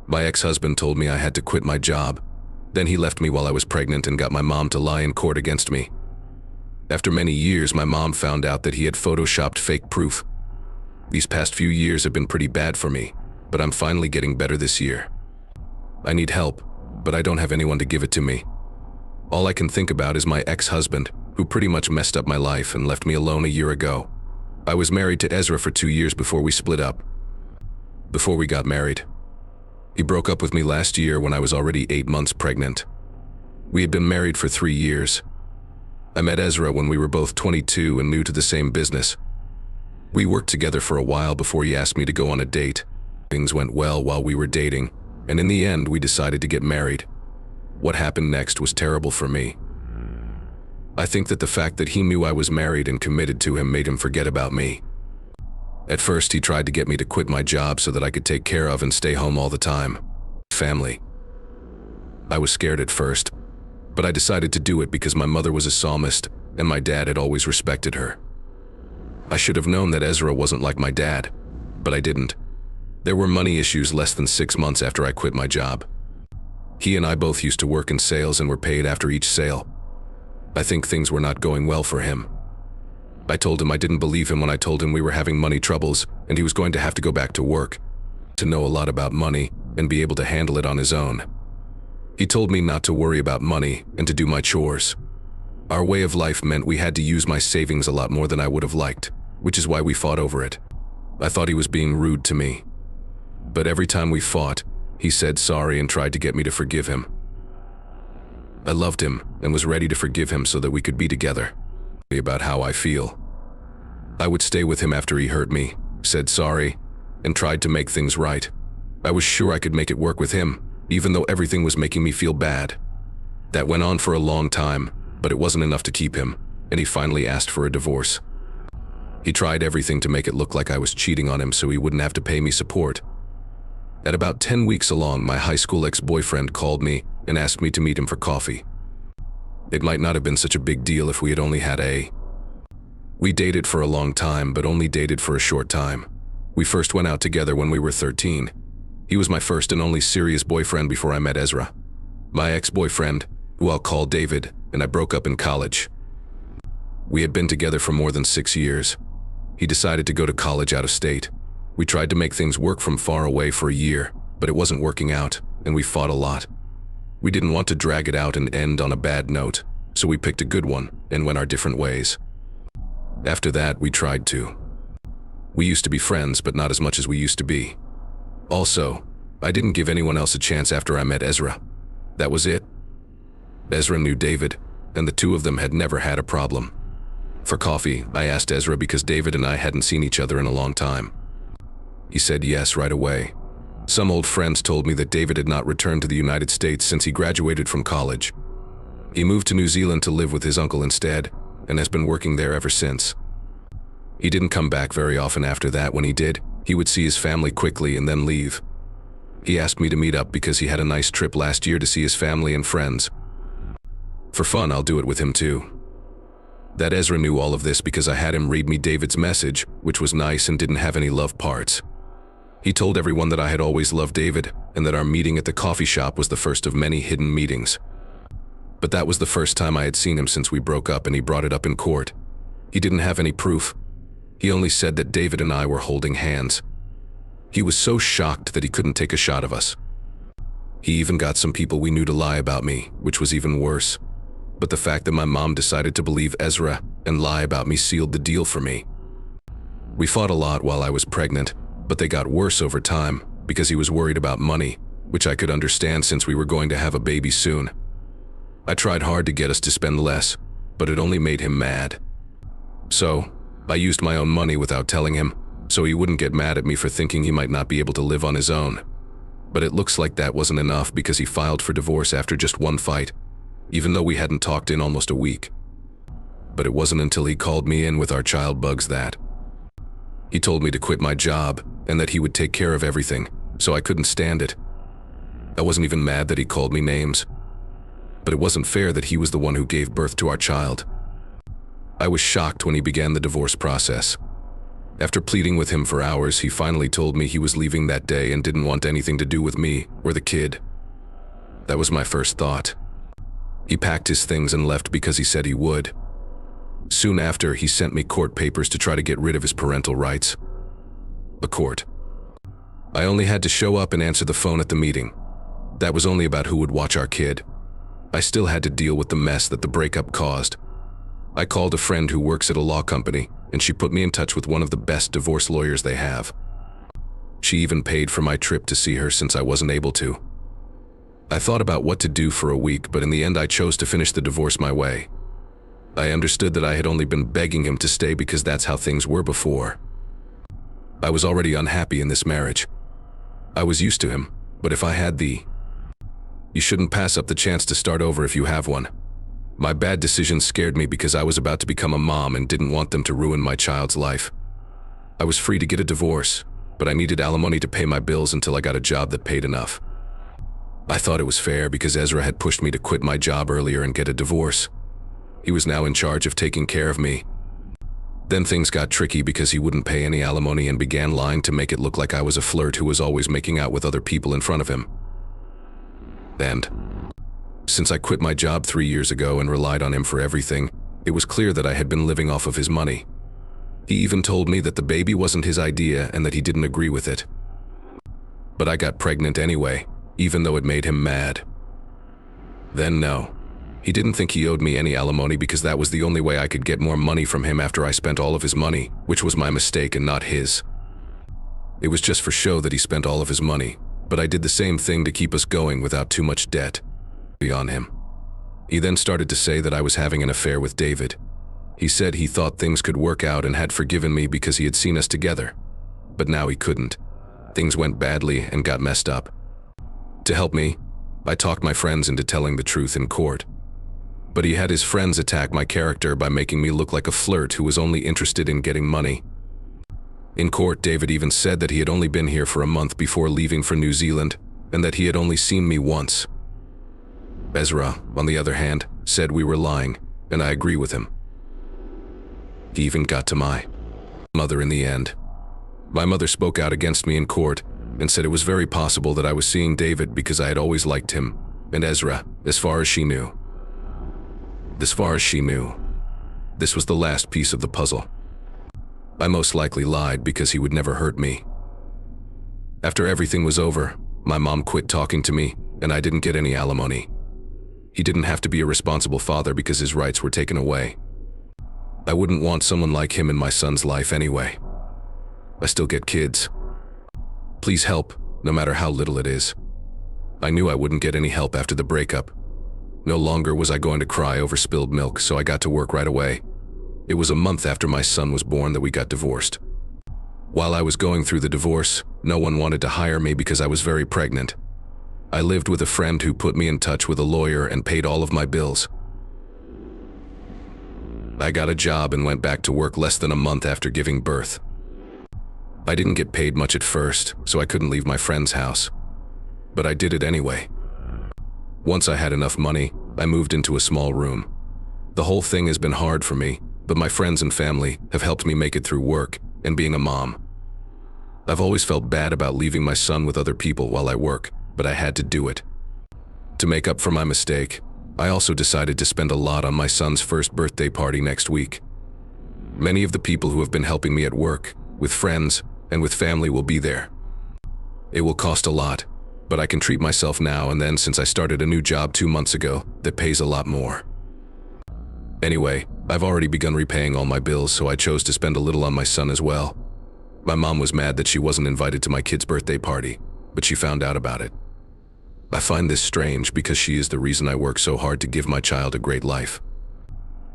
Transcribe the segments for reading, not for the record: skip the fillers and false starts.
My ex-husband told me I had to quit my job. Then he left me while I was pregnant and got my mom to lie in court against me. After many years, my mom found out that he had photoshopped fake proof. These past few years have been pretty bad for me, but I'm finally getting better this year. I need help, but I don't have anyone to give it to me. All I can think about is my ex-husband, who pretty much messed up my life and left me alone a year ago. I was married to Ezra for 2 years before we split up. Before we got married, he broke up with me last year when I was already 8 months pregnant. We had been married for 3 years. I met Ezra when we were both 22 and new to the same business. We worked together for a while before he asked me to go on a date. Things went well while we were dating, and in the end we decided to get married. What happened next was terrible for me. I think that the fact that he knew I was married and committed to him made him forget about me. At first, he tried to get me to quit my job so that I could take care of and stay home all the time. Family. I was scared at first, but I decided to do it because my mother was a psalmist and my dad had always respected her. I should have known that Ezra wasn't like my dad, but I didn't. There were money issues less than 6 months after I quit my job. He and I both used to work in sales and were paid after each sale. I think things were not going well for him. I told him I didn't believe him when I told him we were having money troubles and he was going to have to go back to work, to know a lot about money and be able to handle it on his own. He told me not to worry about money and to do my chores. Our way of life meant we had to use my savings a lot more than I would have liked, which is why we fought over it. I thought he was being rude to me. But every time we fought, he said sorry and tried to get me to forgive him. I loved him and was ready to forgive him so that we could be together. About how I feel. I would stay with him after he hurt me, said sorry, and tried to make things right. I was sure I could make it work with him, even though everything was making me feel bad. That went on for a long time, but it wasn't enough to keep him, and he finally asked for a divorce. He tried everything to make it look like I was cheating on him so he wouldn't have to pay me support. At about 10 weeks along, my high school ex-boyfriend called me and asked me to meet him for coffee. It might not have been such a big deal if we had only had a. We dated for a long time, but only dated for a short time. We first went out together when we were 13. He was my first and only serious boyfriend before I met Ezra. My ex-boyfriend, who I'll call David, and I broke up in college. We had been together for more than 6 years. He decided to go to college out of state. We tried to make things work from far away for a year, but it wasn't working out, and we fought a lot. We didn't want to drag it out and end on a bad note, so we picked a good one and went our different ways. After that, we tried to. We used to be friends, but not as much as we used to be. Also, I didn't give anyone else a chance after I met Ezra. That was it. Ezra knew David, and the two of them had never had a problem. For coffee, I asked Ezra because David and I hadn't seen each other in a long time. He said yes right away. Some old friends told me that David had not returned to the United States since he graduated from college. He moved to New Zealand to live with his uncle instead, and has been working there ever since. He didn't come back very often after that. When he did, he would see his family quickly and then leave. He asked me to meet up because he had a nice trip last year to see his family and friends. For fun, I'll do it with him too. That Ezra knew all of this because I had him read me David's message, which was nice and didn't have any love parts. He told everyone that I had always loved David and that our meeting at the coffee shop was the first of many hidden meetings. But that was the first time I had seen him since we broke up, and he brought it up in court. He didn't have any proof. He only said that David and I were holding hands. He was so shocked that he couldn't take a shot of us. He even got some people we knew to lie about me, which was even worse. But the fact that my mom decided to believe Ezra and lie about me sealed the deal for me. We fought a lot while I was pregnant, but they got worse over time because he was worried about money, which I could understand since we were going to have a baby soon. I tried hard to get us to spend less, but it only made him mad. So, I used my own money without telling him, so he wouldn't get mad at me for thinking he might not be able to live on his own. But it looks like that wasn't enough because he filed for divorce after just one fight, even though we hadn't talked in almost a week. But it wasn't until he called me in with our child bugs that. He told me to quit my job and that he would take care of everything, so I couldn't stand it. I wasn't even mad that he called me names. But it wasn't fair that he was the one who gave birth to our child. I was shocked when he began the divorce process. After pleading with him for hours, he finally told me he was leaving that day and didn't want anything to do with me or the kid. That was my first thought. He packed his things and left because he said he would. Soon after, he sent me court papers to try to get rid of his parental rights. A court. I only had to show up and answer the phone at the meeting. That was only about who would watch our kid. I still had to deal with the mess that the breakup caused. I called a friend who works at a law company, and she put me in touch with one of the best divorce lawyers they have. She even paid for my trip to see her since I wasn't able to. I thought about what to do for a week, but in the end I chose to finish the divorce my way. I understood that I had only been begging him to stay because that's how things were before. I was already unhappy in this marriage. I was used to him, but if I had You shouldn't pass up the chance to start over if you have one. My bad decisions scared me because I was about to become a mom and didn't want them to ruin my child's life. I was free to get a divorce, but I needed alimony to pay my bills until I got a job that paid enough. I thought it was fair because Ezra had pushed me to quit my job earlier and get a divorce. He was now in charge of taking care of me. Then things got tricky because he wouldn't pay any alimony and began lying to make it look like I was a flirt who was always making out with other people in front of him. And since I quit my job 3 years ago and relied on him for everything, it was clear that I had been living off of his money. He even told me that the baby wasn't his idea and that he didn't agree with it. But I got pregnant anyway, even though it made him mad. Then no, he didn't think he owed me any alimony because that was the only way I could get more money from him after I spent all of his money, which was my mistake and not his. It was just for show that he spent all of his money, but I did the same thing to keep us going without too much debt on him. He then started to say that I was having an affair with David. He said he thought things could work out and had forgiven me because he had seen us together. But now he couldn't. Things went badly and got messed up. To help me, I talked my friends into telling the truth in court. But he had his friends attack my character by making me look like a flirt who was only interested in getting money. In court, David even said that he had only been here for a month before leaving for New Zealand and that he had only seen me once. Ezra, on the other hand, said we were lying, and I agree with him. He even got to my mother in the end. My mother spoke out against me in court and said it was very possible that I was seeing David because I had always liked him, and Ezra, as far as she knew. As far as she knew, this was the last piece of the puzzle. I most likely lied because he would never hurt me. After everything was over, my mom quit talking to me, and I didn't get any alimony. He didn't have to be a responsible father because his rights were taken away. I wouldn't want someone like him in my son's life anyway. I still get kids. Please help, no matter how little it is. I knew I wouldn't get any help after the breakup. No longer was I going to cry over spilled milk, so I got to work right away. It was a month after my son was born that we got divorced. While I was going through the divorce, no one wanted to hire me because I was very pregnant. I lived with a friend who put me in touch with a lawyer and paid all of my bills. I got a job and went back to work less than a month after giving birth. I didn't get paid much at first, so I couldn't leave my friend's house. But I did it anyway. Once I had enough money, I moved into a small room. The whole thing has been hard for me, but my friends and family have helped me make it through work and being a mom. I've always felt bad about leaving my son with other people while I work, but I had to do it. To make up for my mistake, I also decided to spend a lot on my son's first birthday party next week. Many of the people who have been helping me at work, with friends, and with family will be there. It will cost a lot, but I can treat myself now and then since I started a new job 2 months ago that pays a lot more. Anyway, I've already begun repaying all my bills, so I chose to spend a little on my son as well. My mom was mad that she wasn't invited to my kid's birthday party, but she found out about it. I find this strange because she is the reason I work so hard to give my child a great life.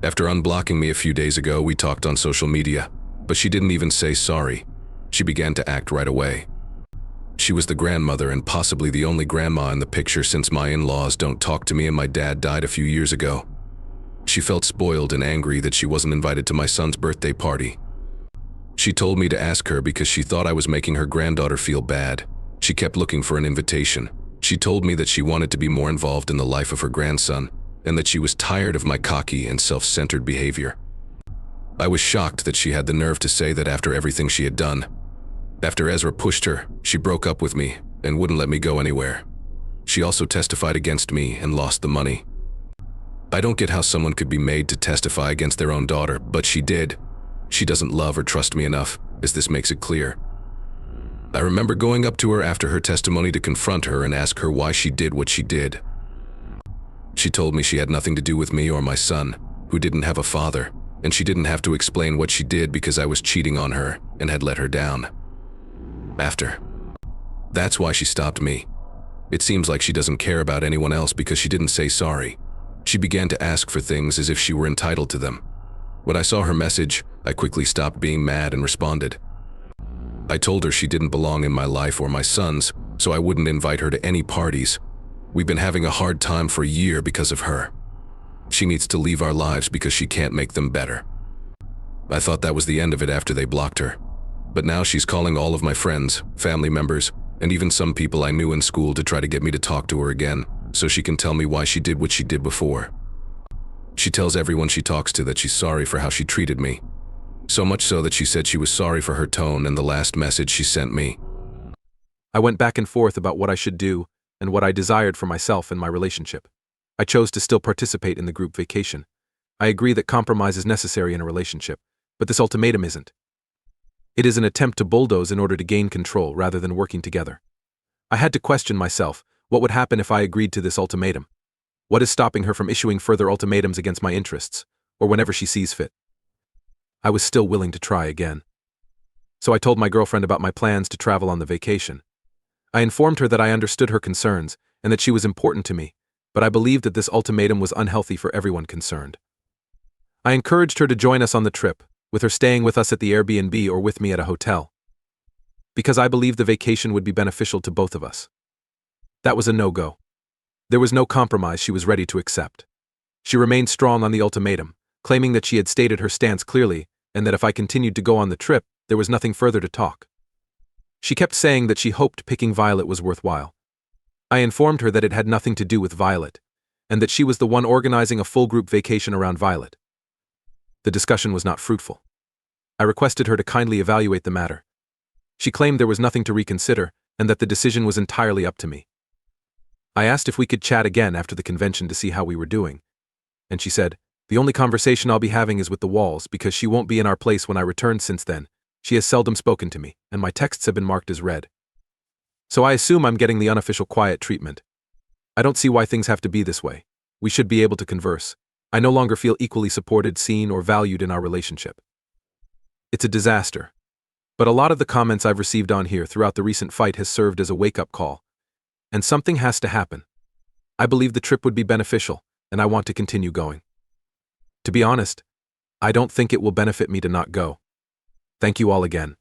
After unblocking me a few days ago, we talked on social media, but she didn't even say sorry. She began to act right away. She was the grandmother and possibly the only grandma in the picture since my in-laws don't talk to me and my dad died a few years ago. She felt spoiled and angry that she wasn't invited to my son's birthday party. She told me to ask her because she thought I was making her granddaughter feel bad. She kept looking for an invitation. She told me that she wanted to be more involved in the life of her grandson and that she was tired of my cocky and self-centered behavior. I was shocked that she had the nerve to say that after everything she had done. After Ezra pushed her, she broke up with me and wouldn't let me go anywhere. She also testified against me and lost the money. I don't get how someone could be made to testify against their own daughter, but she did. She doesn't love or trust me enough, as this makes it clear. I remember going up to her after her testimony to confront her and ask her why she did what she did. She told me she had nothing to do with me or my son, who didn't have a father, and she didn't have to explain what she did because I was cheating on her and had let her down. That's why she stopped me. It seems like she doesn't care about anyone else because she didn't say sorry. She began to ask for things as if she were entitled to them. When I saw her message, I quickly stopped being mad and responded. I told her she didn't belong in my life or my son's, so I wouldn't invite her to any parties. We've been having a hard time for a year because of her. She needs to leave our lives because she can't make them better. I thought that was the end of it after they blocked her. But now she's calling all of my friends, family members, and even some people I knew in school to try to get me to talk to her again, so she can tell me why she did what she did before. She tells everyone she talks to that she's sorry for how she treated me. So much so that she said she was sorry for her tone and the last message she sent me. I went back and forth about what I should do and what I desired for myself and my relationship. I chose to still participate in the group vacation. I agree that compromise is necessary in a relationship, but this ultimatum isn't. It is an attempt to bulldoze in order to gain control rather than working together. I had to question myself, what would happen if I agreed to this ultimatum? What is stopping her from issuing further ultimatums against my interests, or whenever she sees fit? I was still willing to try again. So I told my girlfriend about my plans to travel on the vacation. I informed her that I understood her concerns and that she was important to me, but I believed that this ultimatum was unhealthy for everyone concerned. I encouraged her to join us on the trip, with her staying with us at the Airbnb or with me at a hotel, because I believed the vacation would be beneficial to both of us. That was a no-go. There was no compromise she was ready to accept. She remained strong on the ultimatum, claiming that she had stated her stance clearly and that if I continued to go on the trip, there was nothing further to talk. She kept saying that she hoped picking Violet was worthwhile. I informed her that it had nothing to do with Violet, and that she was the one organizing a full group vacation around Violet. The discussion was not fruitful. I requested her to kindly evaluate the matter. She claimed there was nothing to reconsider and that the decision was entirely up to me. I asked if we could chat again after the convention to see how we were doing, and she said, "The only conversation I'll be having is with the walls because she won't be in our place when I return. Since then, she has seldom spoken to me, and my texts have been marked as read. So I assume I'm getting the unofficial quiet treatment. I don't see why things have to be this way. We should be able to converse. I no longer feel equally supported, seen, or valued in our relationship." It's a disaster. But a lot of the comments I've received on here throughout the recent fight has served as a wake-up call. And something has to happen. I believe the trip would be beneficial, and I want to continue going. To be honest, I don't think it will benefit me to not go. Thank you all again.